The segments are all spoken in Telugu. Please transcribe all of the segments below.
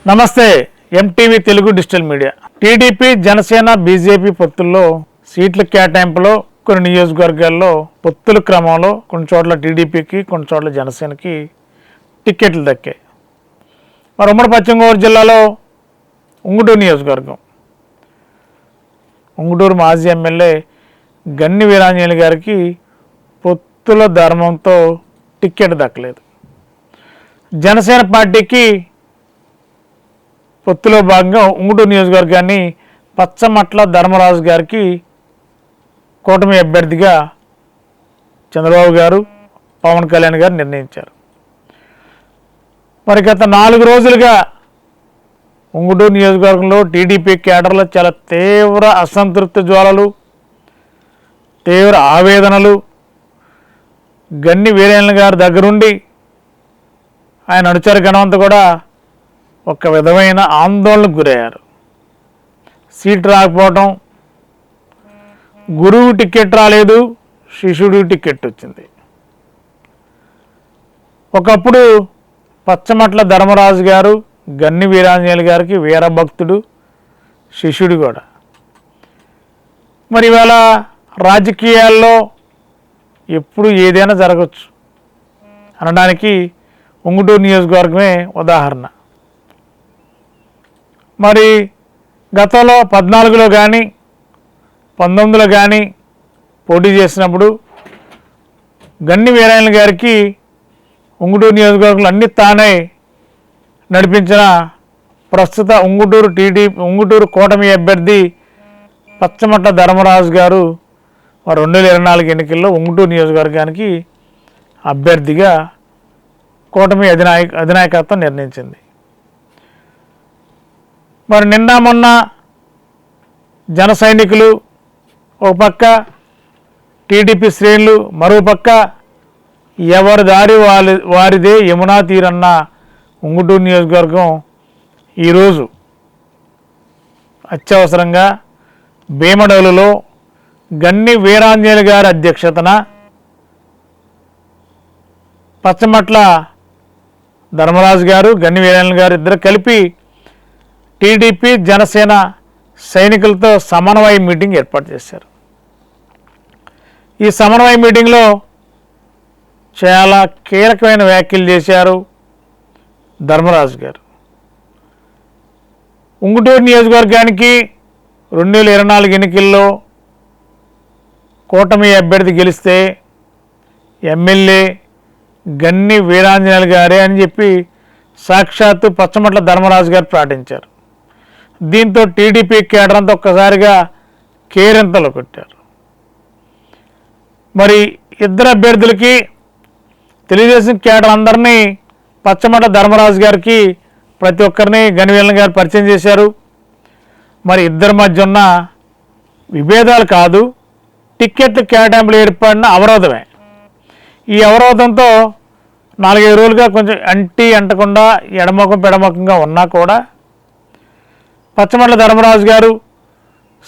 నమస్తే. MTV Telugu digital media. TDP, Janasena, BJP పొత్తుల్లో సీట్ల కేటాయింపులో కొన్ని నియోజకవర్గాల్లో పొత్తుల క్రమంలో కొన్ని చోట్ల టీడీపీకి, కొన్ని చోట్ల జనసేనకి టిక్కెట్లు దక్కాయి. మరి ఉమ్మడి పశ్చిమ గోదావరి జిల్లాలో ఉంగుటూరు నియోజకవర్గం, ఉంగుటూరు మాజీ ఎమ్మెల్యే గన్ని వీరాంజనేయులు గారికి పొత్తుల ధర్మంతో టిక్కెట్ దక్కలేదు. జనసేన పార్టీకి పొత్తులో భాగంగా ఉంగుటూరు నియోజకవర్గాన్ని పచ్చమట్ల ధర్మరాజు గారికి కూటమి అభ్యర్థిగా చంద్రబాబు గారు, పవన్ కళ్యాణ్ గారు నిర్ణయించారు. మరి గత 4 రోజులుగా ఉంగుటూరు నియోజకవర్గంలో టీడీపీ కేడర్లో చాలా తీవ్ర అసంతృప్తి జ్వాలలు, తీవ్ర ఆవేదనలు, గన్ని వీరేంద్ర గారి దగ్గరుండి ఆయన అనుచర గణమంతా కూడా ఒక విధమైన ఆందోళనకు గురయ్యారు. సీట్ రాకపోవటం, గురువు టికెట్ రాలేదు, శిష్యుడికి టికెట్ వచ్చింది. ఒకప్పుడు పచ్చమట్ల ధర్మరాజు గారు గన్ని వీరాంజనేయులు గారికి వీరభక్తుడు, శిష్యుడు కూడా. మరి ఇవాళ రాజకీయాల్లో ఎప్పుడు ఏదైనా జరగచ్చు అనడానికి ఉంగుటూరు నియోజకవర్గమే ఉదాహరణ. మరి గతంలో 14లో కానీ 19లో కానీ పోటీ చేసినప్పుడు గన్ని వీరాంజనేయులు గారికి ఉంగుటూరు నియోజకవర్గంలో అన్ని తానే నడిపించిన ప్రస్తుత ఉంగుటూరు కూటమి అభ్యర్థి పచ్చమట్ల ధర్మరాజు గారు 2024 ఎన్నికల్లో ఉంగుటూరు నియోజకవర్గానికి అభ్యర్థిగా కూటమి అధినాయకత్వం నిర్ణయించింది. మరి నిన్న మొన్న జన సైనికులు ఒక పక్క, టీడీపీ శ్రేణులు మరో పక్క, ఎవరి దారి వారిదే యమునా తీరన్న ఉంగుటూరు నియోజకవర్గం ఈరోజు అత్యవసరంగా భీమడోలులో గన్ని వీరాంజనేయులు గారి అధ్యక్షతన పచ్చమట్ల ధర్మరాజు గారు, గన్ని వీరాంజనేయులు గారు ఇద్దరు కలిపి టీడీపీ, జనసేన సైనికులతో సమన్వయ మీటింగ్ ఏర్పాటు చేశారు. ఈ సమన్వయ మీటింగ్లో చాలా కీలకమైన వ్యాఖ్యలు చేశారు ధర్మరాజు గారు. ఉంగుటూరు నియోజకవర్గానికి 2024 ఎన్నికల్లో కూటమి అభ్యర్థి గెలిస్తే ఎమ్మెల్యే గన్ని వీరాంజనేయులు గారే అని చెప్పి సాక్షాత్తు పచ్చమట్ల ధర్మరాజు గారు ప్రకటించారు. దీంతో టీడీపీ కేడర్ అంతా ఒక్కసారిగా కేరింతలు కొట్టారు. మరి ఇద్దరు అభ్యర్థులకి తెలుగుదేశం కేడర్ అందరినీ పచ్చమట్ల ధర్మరాజు గారికి ప్రతి ఒక్కరిని గన్ని వీరాంజనేయులు గారు పరిచయం చేశారు. మరి ఇద్దరి మధ్య ఉన్న విభేదాలు కాదు, టిక్కెట్లు కేటాయింపులు ఏర్పడిన అవరోధమే. ఈ అవరోధంతో 4-5 రోజులుగా కొంచెం అంటకుండా ఎడమొఖం పెడమొఖంగా ఉన్నా కూడా పచ్చమట్ల ధర్మరాజు గారు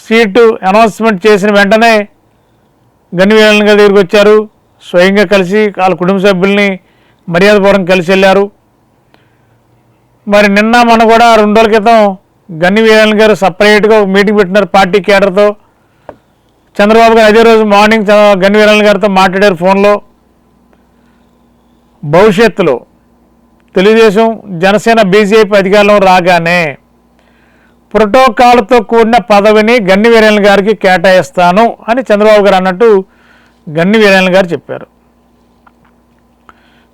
సీటు అనౌన్స్మెంట్ చేసిన వెంటనే గన్ని వీరాంజనేయులు గారి దగ్గరికి వచ్చారు. స్వయంగా కలిసి వాళ్ళ కుటుంబ సభ్యుల్ని మర్యాదపూర్వకంగా కలిసి వెళ్ళారు. మరి నిన్న మొన్న కూడా 2 రోజుల క్రితం గన్ని వీరాంజనేయులు గారు సపరేట్గా ఒక మీటింగ్ పెట్టినారు పార్టీ కేడర్తో. చంద్రబాబు గారు అదే రోజు మార్నింగ్ గన్ని వీరాంజనేయులు గారితో మాట్లాడారు ఫోన్లో. భవిష్యత్తులో తెలుగుదేశం, జనసేన, బీజేపీ అధికారంలో రాగానే ప్రోటోకాల్తో కూడిన పదవిని గన్ని వీరాంజనేయులు గారికి కేటాయిస్తాను అని చంద్రబాబు గారు అన్నట్టు గన్ని వీరాంజనేయులు గారు చెప్పారు.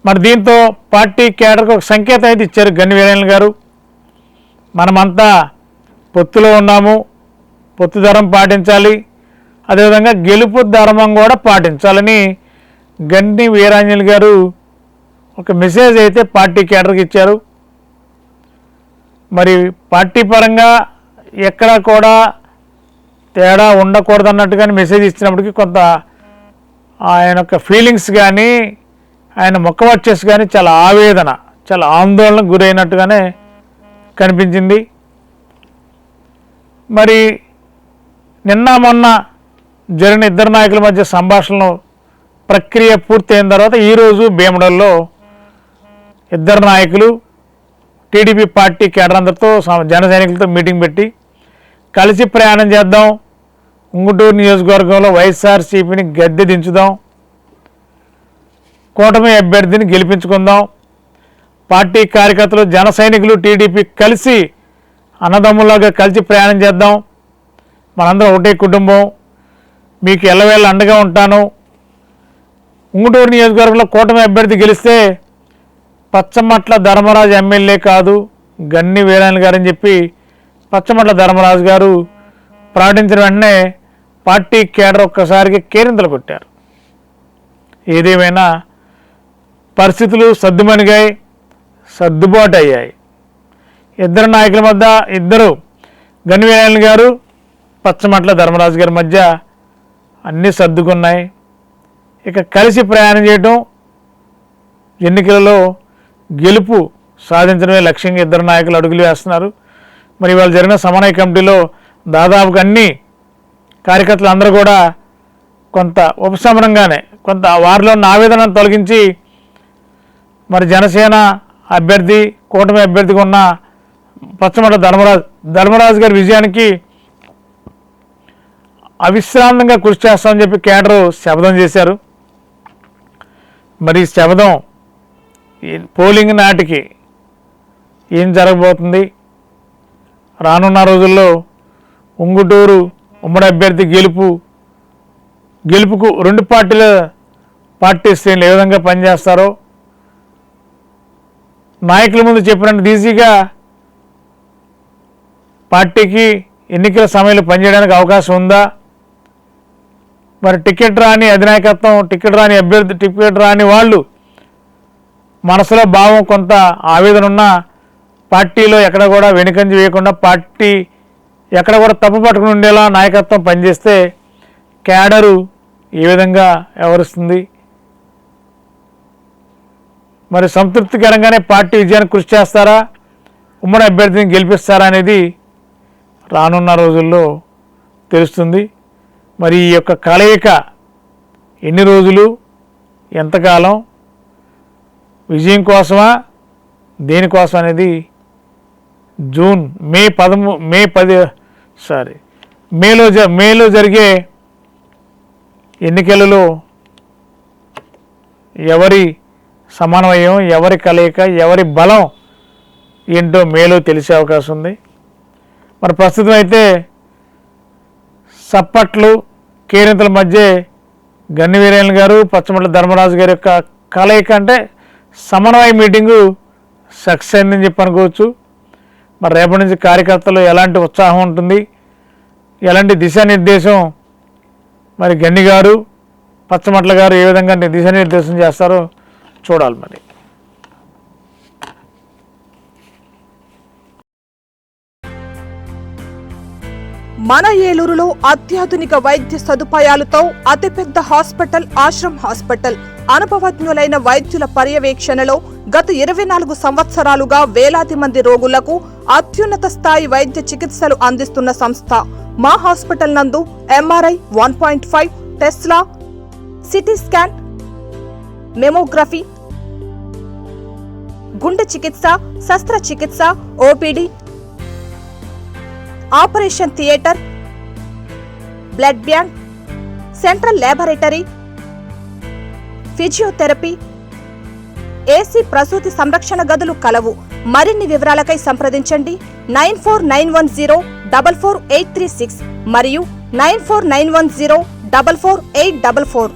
మరి దీంతో పార్టీ కేడర్కి ఒక సంకేతం అయితే ఇచ్చారు గన్ని వీరాంజనేయులు గారు. మనమంతా పొత్తులో ఉన్నాము, పొత్తు ధర్మం పాటించాలి, అదేవిధంగా గెలుపు ధర్మం కూడా పాటించాలని గన్ని వీరాంజనేయులు గారు ఒక మెసేజ్ అయితే పార్టీ కేడర్కి ఇచ్చారు. మరి పార్టీ పరంగా ఎక్కడ కూడా తేడా ఉండకూడదు అన్నట్టుగానే మెసేజ్ ఇచ్చినప్పటికీ కొంత ఆయన యొక్క ఫీలింగ్స్ కానీ, ఆయన ముఖ వర్చస్సు కానీ చాలా ఆవేదన, చాలా ఆందోళనకు గురైనట్టుగానే కనిపించింది. మరి నిన్న మొన్న జరిగిన ఇద్దరు నాయకుల మధ్య సంభాషణలు ప్రక్రియ పూర్తయిన తర్వాత ఈరోజు భీమడోల్లో ఇద్దరు నాయకులు టీడీపీ పార్టీ కేడర్ అందరితో జన సైనికులతో మీటింగ్ పెట్టి కలిసి ప్రయాణం చేద్దాం, ఉంగుటూరు నియోజకవర్గంలో వైఎస్ఆర్సీపీని గద్దె దించుదాం, కూటమి అభ్యర్థిని గెలిపించుకుందాం, పార్టీ కార్యకర్తలు జన సైనికులు టీడీపీ కలిసి అన్నదమ్ములాగా కలిసి ప్రయాణం చేద్దాం, మనందరం ఒకటే కుటుంబం, మీకు ఎల్లవేళ అండగా ఉంటాను, ఉంగుటూరు నియోజకవర్గంలో కూటమి అభ్యర్థి గెలిస్తే పచ్చమట్ల ధర్మరాజు ఎమ్మెల్యే కాదు గన్ని వీరాయణ గారని చెప్పి పచ్చమట్ల ధర్మరాజు గారు ప్రకటించిన వెంటనే పార్టీ కేడర్ ఒక్కసారికి కేరింతలు కొట్టారు. ఏదేమైనా పరిస్థితులు సర్దుమణిగాయి, సర్దుబాటు అయ్యాయి. ఇద్దరు నాయకుల మధ్య ఇద్దరు గన్ని వీరాయణ గారు పచ్చమట్ల ధర్మరాజు గారి మధ్య అన్నీ సర్దుకున్నాయి. ఇక కలిసి ప్రయాణం చేయటం, ఎన్నికలలో గెలుపు సాధించడమే లక్ష్యంగా ఇద్దరు నాయకులు అడుగులు వేస్తున్నారు. మరి ఇవాళ జరిగిన సమన్వయ కమిటీలో దాదాపుగా అన్ని కార్యకర్తలు అందరూ కూడా కొంత ఉపశమనంగానే కొంత వారిలో ఉన్న ఆవేదనను తొలగించి మరి జనసేన అభ్యర్థి కూటమి అభ్యర్థిగా ఉన్న పచ్చమట్ల ధర్మరాజు గారి విజయానికి అవిశ్రాంతంగా కృషి చేస్తామని చెప్పి కేడరు శపథం చేశారు. మరి శపథం పోలింగ్ నాటికి ఏం జరగబోతుంది, రానున్న రోజుల్లో ఉంగుటూరు ఉమ్మడి అభ్యర్థి గెలుపుకు రెండు పార్టీ శ్రేణులు ఏ విధంగా పనిచేస్తారో, నాయకుల ముందు చెప్పినట్టు ఈజీగా పార్టీకి ఎన్నికల సమయంలో పనిచేయడానికి అవకాశం ఉందా, మరి టికెట్ రాని అధినాయకత్వం, టికెట్ రాని అభ్యర్థి, టికెట్ రాని వాళ్ళు మనసులో భావం కొంత ఆవేదన ఉన్న పార్టీలో ఎక్కడ కూడా వెనుకంజ వేయకుండా పార్టీ ఎక్కడ కూడా తప్పు పట్టుకుని ఉండేలా నాయకత్వం పనిచేస్తే కేడరు ఏ విధంగా వ్యవహరిస్తుంది, మరి సంతృప్తికరంగానే పార్టీ విజయానికి కృషి చేస్తారా, ఉమ్మడి అభ్యర్థిని గెలిపిస్తారా అనేది రానున్న రోజుల్లో తెలుస్తుంది. మరి ఈ యొక్క కలయిక ఎన్ని రోజులు, ఎంతకాలం, విజయం కోసమా దేనికోసం అనేది మేలో జరిగే ఎన్నికలలో ఎవరి సమన్వయం, ఎవరి కలయిక, ఎవరి బలం ఏంటో మేలో తెలిసే అవకాశం ఉంది. మరి ప్రస్తుతం అయితే సప్పట్లు కేరింతల మధ్య గన్ని వీరేన్ గారు పచ్చమట్ల ధర్మరాజు గారి యొక్క కలయిక అంటే సమన్వయ మీటింగు సక్సెస్ అయిందని చెప్పి అనుకోవచ్చు. మరి రేపటి నుంచి కార్యకర్తలు ఎలాంటి ఉత్సాహం ఉంటుంది, ఎలాంటి దిశానిర్దేశం మరి గన్ని గారు పచ్చమట్ల గారు ఏ విధంగా దిశానిర్దేశం చేస్తారో చూడాలి. మరి మన ఏలూరులో అత్యాధునిక వైద్య సదుపాయాలతో అతిపెద్ద హాస్పిటల్ ఆశ్రమ్ హాస్పిటల్. అనుభవజ్ఞులైన వైద్యుల పర్యవేక్షణలో గత 24 సంవత్సరాలుగా వేలాది మంది రోగులకు అత్యున్నత స్థాయి వైద్య చికిత్సలు అందిస్తున్న సంస్థ. మా హాస్పిటల్ నందు MRI 1.5, Tesla, CT scan, mammography, గుండె చికిత్స, శస్త్రచికిత్స, OPD, operation theatre, blood bank, central laboratory, physiotherapy, AC ప్రసూతి సంరక్షణ గదులు కలవు. మరిన్ని వివరాలకై సంప్రదించండి 9491044836 మరియు 9491044844.